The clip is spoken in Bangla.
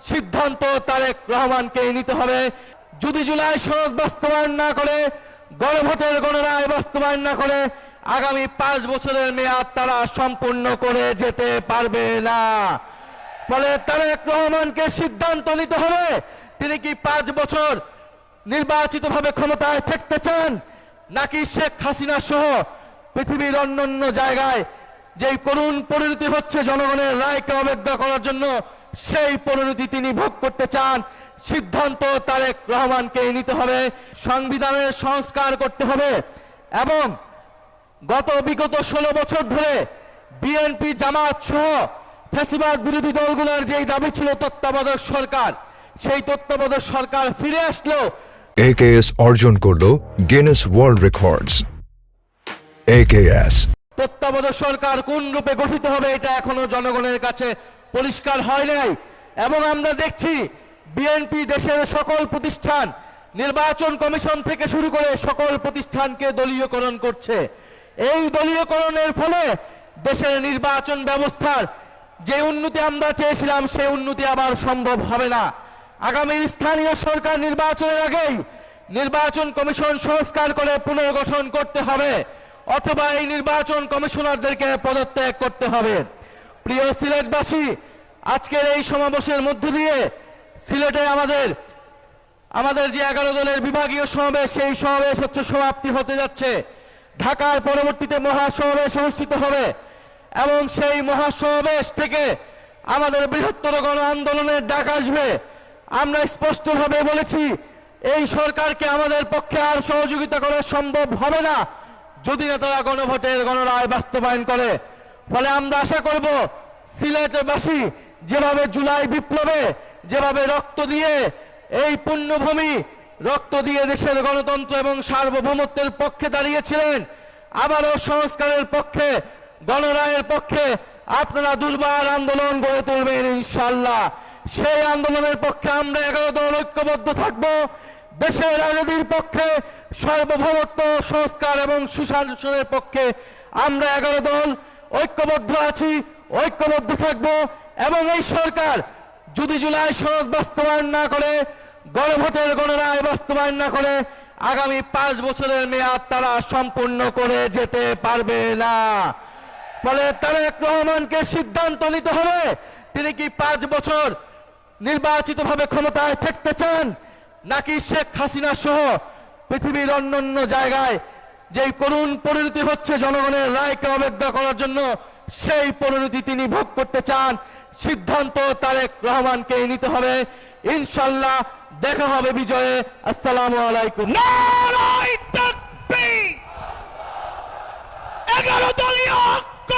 সিদ্ধান্ত তারেক রহমানকে নিতে হবে। যদি জুলাই সনদ বাস্তবায়ন না করে, গণভোটের গণরায় বাস্তবায়ন না করে, আগামী 5 বছরের মেয়াদ তারা সম্পূর্ণ করে যেতে পারবে না। ফলে তারেক রহমানকে সিদ্ধান্ত নিতে হবে, তিনি কি 5 বছর নির্বাচিতভাবে ক্ষমতায় থাকতে চান, নাকি শেখ হাসিনা সহ পৃথিবীর অন্যান্য জায়গায় যেই করুণ পরিণতি হচ্ছে জনগণের রায়কে অবজ্ঞা করার জন্য, সেই পরিণতি তিনি ভোগ করতে চান। সিদ্ধান্ত তারেক রহমানকে নিতে হবে। সংবিধানের সংস্কার করতে হবে এবং বিগত 16 বছর ধরে বিএনপি, জামাত সহ ফ্যাসিবাদ বিরোধী দলগুলোর যেই দাবি ছিল তত্ত্বাবধায়ক সরকার, সেই তত্ত্বাবধায়ক সরকার ফিরে আসলো। AKS অর্জন করলো গিনেস ওয়ার্ল্ড রেকর্ডস। AKS তত্ত্বাবধায়ক সরকার কোন রূপে গঠিত হবে এটা এখনো জনগণের কাছে পরিষ্কার হয় নাই। এবং আমরা দেখছি বিএনপি দেশের সকল প্রতিষ্ঠান, নির্বাচন কমিশন থেকে শুরু করে সকল প্রতিষ্ঠানকে দলীয়করণ করছে। এই দলীয়করণের ফলে দেশের নির্বাচন ব্যবস্থার যে উন্নতি আমরা চেয়েছিলাম, সেই উন্নতি আবার সম্ভব হবে না। আগামী স্থানীয় সরকার নির্বাচনের আগেই নির্বাচন কমিশন সংস্কার করে পুনর্গঠন করতে হবে, অথবা এই নির্বাচন কমিশনারদেরকে পদত্যাগ করতে হবে। প্রিয় সিলেটবাসী, আজকের এই সমাবেশের মধ্য দিয়ে সিলেটে আমাদের যে 11 দলের বিভাগীয় সমাবেশ, সেই সমাবেশ সমাপ্তি হতে যাচ্ছে। ঢাকার পরবর্তীতে মহাসমাবেশ অনুষ্ঠিত হবে এবং সেই মহাসমাবেশ থেকে আমাদের বৃহত্তর গণ আন্দোলনের ডাক আসবে। আমরা স্পষ্টভাবে বলেছি, এই সরকারকে আমাদের পক্ষে আর সহযোগিতা করা সম্ভব হবে না যদি না তারা গণভোটের গণরায় বাস্তবায়ন করে। ফলে আমরা আশা করব সিলেটবাসী যেভাবে জুলাই বিপ্লবে যেভাবে রক্ত দিয়ে এই পুণ্যভূমি রক্ত দিয়ে দেশের গণতন্ত্র এবং সার্বভৌমত্বের পক্ষে দাঁড়িয়েছিলেন, আবারও সংস্কারের পক্ষে, গণরায়ের পক্ষে আপনারা দুর্বার আন্দোলন গড়ে তুলবেন ইনশাআল্লাহ। সেই আন্দোলনের পক্ষে আমরা 11 দল ঐক্যবদ্ধ থাকব। দেশের আজাদীর পক্ষে, সার্বভৌমত্ব, সংস্কার এবং সুশাসনের পক্ষে আমরা 11 দল ঐক্যবদ্ধ আছি, ঐক্যবদ্ধ থাকব। এবং এই সরকার যদি জুলাই সনদ বাস্তবায়ন না করে, গণভোটের গণরায় বাস্তবায়ন না করে, আগামী 5 বছরের মেয়াদ তারা সম্পূর্ণ করে যেতে পারবে না। ফলে তারেক রহমানকে সিদ্ধান্ত নিতে হবে, তিনি কি 5 বছর নির্বাচিতভাবে ক্ষমতায় থাকতে চান, নাকি শেখ হাসিনা সহ পৃথিবীর অন্যান্য জায়গায় যেই করুণ পরিণতি হচ্ছে জনগণের রায়কে অবজ্ঞা করার জন্য, সেই পরিণতি তিনি ভোগ করতে চান। সিদ্ধান্ত তারেক রহমানকে নিতে হবে। ইনশাআল্লাহ দেখা হবে বিজয়ে। আসসালামু আলাইকুম। নারায়ে তাকবীর। 11 দলীয় ঐক্য।